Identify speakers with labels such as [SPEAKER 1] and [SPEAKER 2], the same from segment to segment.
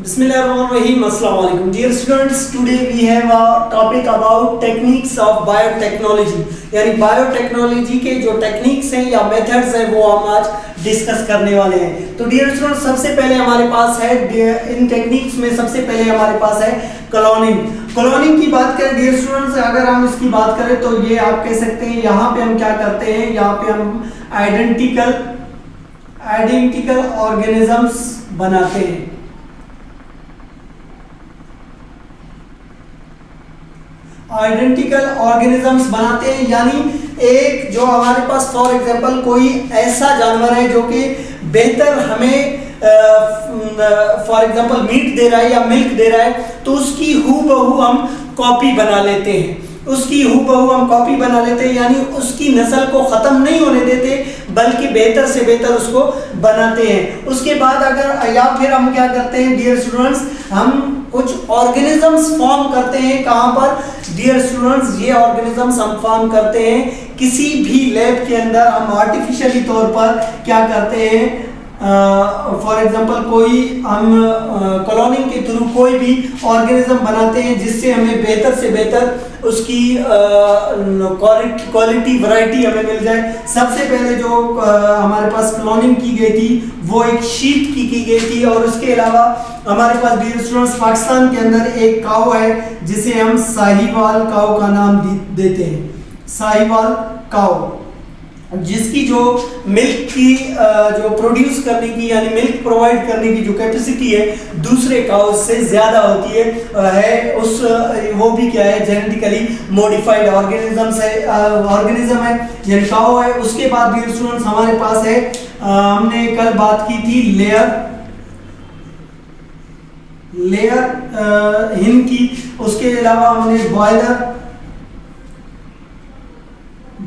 [SPEAKER 1] Bismillahirrahmanirrahim. Assalamu alaikum. Dear students, today we have a topic about techniques of biotechnology. यानी biotechnology के जो techniques हैं या methods हैं वो हम आज डिस्कस करने वाले हैं। तो डियर स्टूडेंट्स, सबसे पहले हमारे पास है इन टेक्निक्स में सबसे पहले हमारे पास है क्लोनिंग। क्लोनिंग की बात करें डियर स्टूडेंट्स, अगर हम इसकी बात करें तो ये आप कह सकते हैं यहाँ पे हम क्या करते हैं, यहाँ पे हम आइडेंटिकल ऑर्गेनिजम्स बनाते हैं। आइडेंटिकल ऑर्गेनिजम्स बनाते हैं यानी एक जो हमारे पास फॉर एग्जांपल कोई ऐसा जानवर है जो कि बेहतर हमें फॉर एग्जांपल मीट दे रहा है या मिल्क दे रहा है, तो उसकी हूबहू हम कॉपी बना लेते हैं। यानी उसकी नस्ल को खत्म नहीं होने देते बल्कि बेहतर से बेहतर उसको बनाते हैं। उसके बाद अगर या फिर हम क्या करते हैं डियर स्टूडेंट्स, हम कुछ ऑर्गेनिजम्स फॉर्म करते हैं। कहां पर डियर स्टूडेंट्स, ये ऑर्गेनिजम्स हम फॉर्म करते हैं किसी भी लैब के अंदर। हम आर्टिफिशियली तौर पर क्या करते हैं, फॉर एग्जांपल कोई हम क्लोनिंग के थ्रू कोई भी ऑर्गेनिज्म बनाते हैं जिससे हमें बेहतर से बेहतर उसकी क्वालिटी वैरायटी हमें मिल जाए। सबसे पहले जो हमारे पास क्लोनिंग की गई थी वो एक शीप की गई थी। और उसके अलावा हमारे पास डियर स्टूडेंट्स पाकिस्तान के अंदर एक काऊ है जिसे हम साहिवाल काऊ का नाम देते हैं। साहिवाल काऊ, जिसकी जो मिल्क की जो प्रोड्यूस करने की यानी मिल्क प्रोवाइड करने की जो कैपेसिटी है दूसरे काउ से ज्यादा होती है उस वो भी क्या है, जेनेटिकली मॉडिफाइड ऑर्गेनिज्म है यानी काउ है। उसके बाद भी स्टूडेंट्स हमारे पास है, हमने कल बात की थी लेयर हिन की। उसके अलावा हमने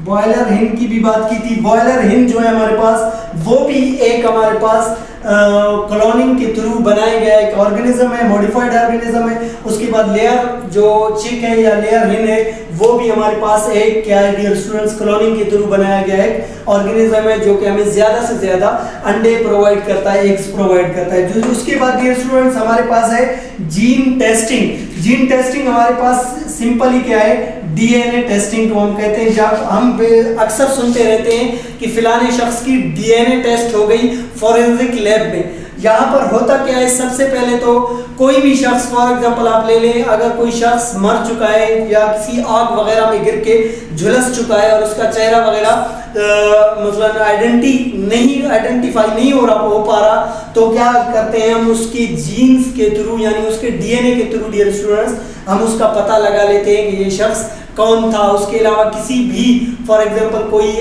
[SPEAKER 1] बॉयलर हिन की भी बात की थी। बॉयलर हिन जो है हमारे पास वो भी एक हमारे पास क्लोनिंग के थ्रू बनाया गया एक ऑर्गेनिज्म है, मॉडिफाइड ऑर्गेनिज्म है। उसके बाद लेयर जो चिक है या लेयर हिन है वो भी हमारे पास एक क्या है डियर स्टूडेंट्स, क्लोनिंग के थ्रू बनाया गया एक ऑर्गेनिज्म है जो कि हमें ज्यादा से ज्यादा अंडे प्रोवाइड करता है, एग्स प्रोवाइड करता है। जो उसके बाद डियर स्टूडेंट्स हमारे पास है जीन टेस्टिंग हमारे पास सिंपली क्या है, डीएनए टेस्टिंग को हम कहते हैं। जब हम अक्सर सुनते रहते हैं कि फिलाने शख्स की डीएनए टेस्ट हो गई फॉरेंसिक लैब में। यहाँ पर होता क्या है, सबसे पहले तो कोई भी शख्स फॉर एग्जांपल आप ले लें, अगर कोई शख्स मर चुका है या किसी आग वगैरह में गिर के झुलस चुका है और उसका चेहरा वगैरह मतलब आइडेंटिफाई नहीं हो पा रहा, तो क्या करते हैं हम उसके जीन्स के थ्रू यानी उसके डीएनए के थ्रू डियर स्टूडेंट्स हम उसका पता लगा लेते हैं कि ये शख्स कौन था। उसके अलावा किसी भी फॉर एग्जांपल कोई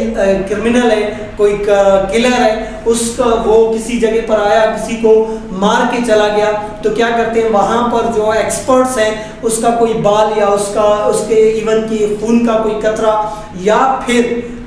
[SPEAKER 1] क्रिमिनल है, कोई किलर है, उसका वो किसी जगह पर आया, किसी को मार के चला गया, तो क्या करते हैं वहां पर जो एक्सपर्ट्स हैं उसका कोई बाल या उसके इवन की खून का कोई कतरा या फिर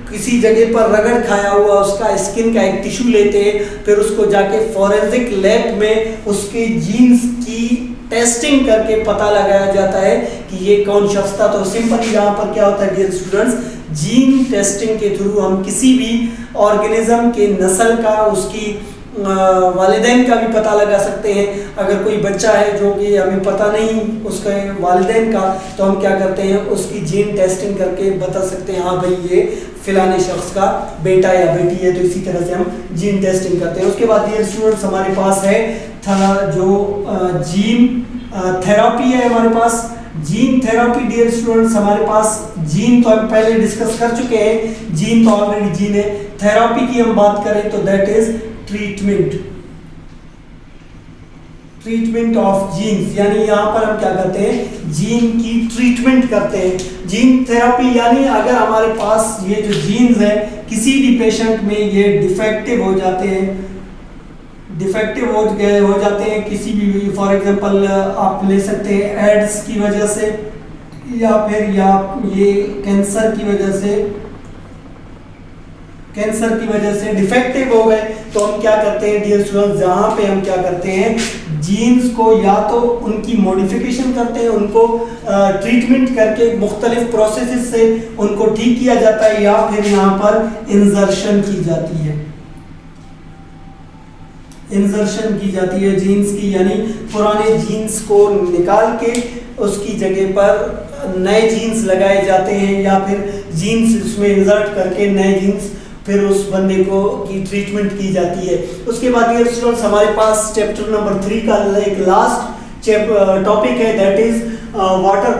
[SPEAKER 1] किसी जगह पर रगड़ खाया हुआ उसका स्किन का एक टिश्यू लेते हैं, फिर उसको जाके फॉरेंसिक लैब में उसके जीन्स की टेस्टिंग करके पता लगाया जाता है कि ये कौन शख्स था। तो सिंपली यहाँ पर क्या होता है डियर स्टूडेंट्स, जीन टेस्टिंग के थ्रू हम किसी भी ऑर्गेनिज्म के नस्ल का, उसकी वालिदैन का भी पता लगा सकते हैं। अगर कोई बच्चा है जो कि हमें पता नहीं उसके वालिदैन का, तो हम क्या करते हैं उसकी जीन टेस्टिंग करके बता सकते हैं हाँ भाई ये फिलाने शख्स का बेटा या बेटी है। तो इसी तरह से हम जीन टेस्टिंग करते हैं। उसके बाद डियर स्टूडेंट्स हमारे पास है जो जीन थेरापी है। हमारे पास जीन थेरापी डियर स्टूडेंट्स, हमारे पास जीन तो हम पहले डिस्कस कर चुके हैं, जीन तो ऑलरेडी जीन है। थेरापी की हम बात करें तो that is treatment of genes, यानी यहाँ पर हम क्या करते हैं जीन की ट्रीटमेंट करते हैं। जीन थेरापी यानी अगर हमारे पास ये जो जीन्स है किसी भी पेशेंट में ये डिफेक्टिव हो जाते हैं किसी भी फॉर एग्जांपल आप ले सकते हैं एड्स की वजह से या फिर ये कैंसर की वजह से डिफेक्टिव हो गए, तो हम क्या करते हैं डियर स्टूडेंट्स, जहाँ पे हम क्या करते हैं जीन्स को या तो उनकी मॉडिफिकेशन करते हैं, उनको ट्रीटमेंट करके मुख्तलिफ प्रोसेसेस से उनको ठीक किया जाता है, या फिर यहाँ पर इंजर्शन की जाती है। इंसर्शन की जाती है जीन्स की, यानी पुराने जीन्स को निकाल के उसकी जगह पर नए जीन्स लगाए जाते हैं, या फिर जीन्स उसमें इंसर्ट करके नए जीन्स फिर उस बंदे को की ट्रीटमेंट की जाती है। उसके बाद डियर स्टूडेंट्स हमारे पास चैप्टर नंबर 3 का एक लास्ट टॉपिक है, दैट इज वाटर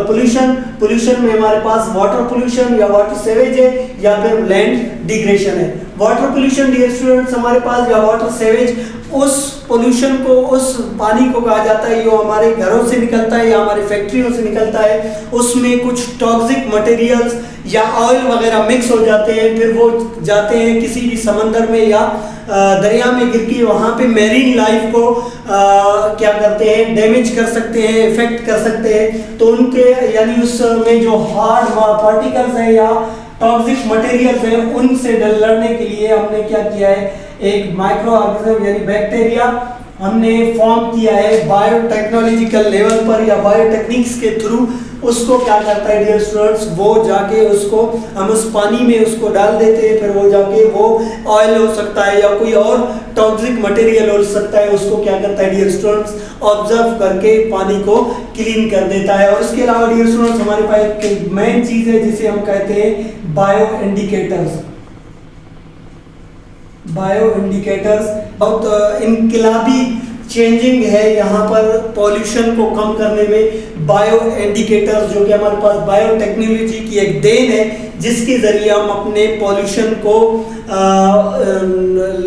[SPEAKER 1] पोल्यूशन में हमारे पास वाटर पोल्यूशन या वाटर सेवेज है या फिर लैंड डिग्रेशन है। वाटर पोल्यूशन डियर स्टूडेंट्स हमारे पास या वाटर सेवेज उस पोल्यूशन को, उस पानी को कहा जाता है जो हमारे घरों से निकलता है या हमारी फैक्ट्रियों से निकलता है, उसमें कुछ टॉक्सिक मटेरियल्स या ऑयल वगैरह मिक्स हो जाते हैं, फिर वो जाते हैं किसी भी समंदर में या दरिया में गिर के वहाँ पे मैरीन लाइफ को क्या करते हैं, डैमेज कर सकते हैं, इफेक्ट कर सकते हैं। तो उनके यानी उसमें जो हार्ड पार्टिकल्स हैं या टॉक्सिक मटेरियल्स हैं उनसे लड़ने के लिए हमने क्या किया है, एक माइक्रो ऑर्गेनिज्म यानी बैक्टीरिया हमने फॉर्म किया है बायोटेक्नोलॉजिकल लेवल पर या बायोटेक्निक्स के थ्रू। उसको क्या करता है डियर स्टूडेंट्स, वो जाके उसको हम उस पानी में उसको डाल देते हैं, फिर वो जाके वो ऑयल हो सकता है या कोई और टॉक्सिक मटेरियल हो सकता है, उसको क्या करता है डियर स्टूडेंट्स, ऑब्जर्व करके पानी को क्लीन कर देता है। और इसके अलावा डियर स्टूडेंट्स हमारे पास एक मेन चीज है जिसे हम कहते हैं बायो इंडिकेटर्स। बायो इंडिकेटर्स बहुत इनकलाबी चेंजिंग है यहाँ पर पॉल्यूशन को कम करने में। बायो इंडिकेटर्स जो कि हमारे पास बायोटेक्नोलॉजी की एक देन है, जिसके जरिए हम अपने पॉल्यूशन को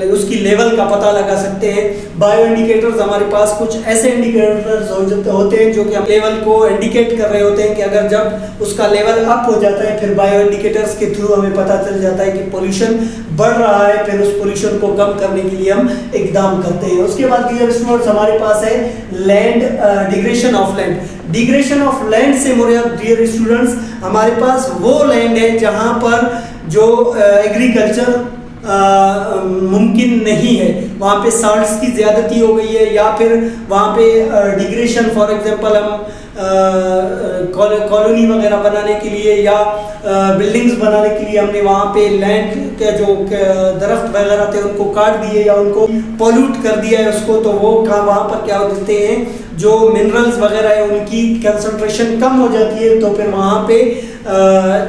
[SPEAKER 1] उसकी लेवल का पता लगा सकते हैं। बायो इंडिकेटर्स हमारे पास कुछ ऐसे इंडिकेटर्स होते हैं जो कि हम लेवल को इंडिकेट कर रहे होते हैं कि अगर जब उसका लेवल अप हो जाता है, फिर बायो इंडिकेटर्स के थ्रू हमें पता चल जाता है कि पॉल्यूशन बढ़ रहा है, फिर उस पॉल्यूशन को कम करने के लिए हम इकदाम करते हैं। उसके बाद डियर स्टूडेंट्स हमारे पास है land digression of land. Digression of land से मुराद डियर स्टूडेंट्स हमारे पास वो लैंड है जहां पर जो एग्रीकल्चर मुमकिन नहीं है, वहाँ पे साल्ट्स की ज़्यादती हो गई है, या फिर वहाँ पे डिग्रेशन फॉर एग्जांपल हम कॉलोनी वगैरह बनाने के लिए या बिल्डिंग्स बनाने के लिए हमने वहाँ पे लैंड के जो दरख्त वगैरह थे उनको काट दिए या उनको पॉल्यूट कर दिया है उसको, तो वो वहाँ पर क्या होते हैं, जो मिनरल्स वगैरह है उनकी कंसंट्रेशन कम हो जाती है, तो फिर वहाँ पे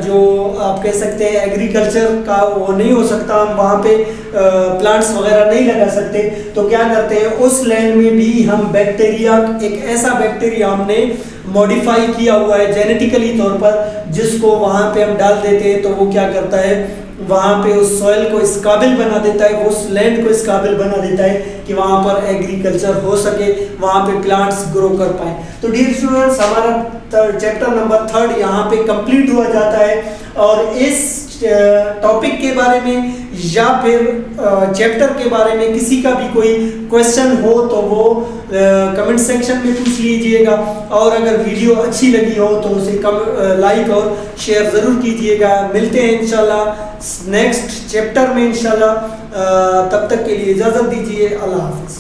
[SPEAKER 1] जो आप कह सकते हैं एग्रीकल्चर का वो नहीं हो सकता, हम वहाँ पे प्लांट्स वगैरह नहीं लगा सकते। तो क्या करते हैं, उस लैंड में भी हम बैक्टीरिया, एक ऐसा बैक्टीरिया हमने मॉडिफाई किया हुआ है जेनेटिकली तौर पर, जिसको वहाँ पे हम डाल देते हैं, तो वो क्या करता है, वहाँ पे उस सॉइल को इस काबिल बना देता है, उस लैंड को इस काबिल बना देता है कि वहाँ पर एग्रीकल्चर हो सके, वहाँ पे प्लांट्स ग्रो कर पाए। तो डियर स्टूडेंट्स हमारा चैप्टर नंबर 3 यहाँ पे कंप्लीट हुआ जाता है। और इस टॉपिक के बारे में या फिर चैप्टर के बारे में किसी का भी कोई क्वेश्चन हो तो वो कमेंट सेक्शन में पूछ लीजिएगा, और अगर वीडियो अच्छी लगी हो तो उसे लाइक और शेयर ज़रूर कीजिएगा। मिलते हैं इंशाल्लाह नेक्स्ट चैप्टर में इंशाल्लाह, तब तक के लिए इजाज़त दीजिए। अल्लाह हाफ़िज़।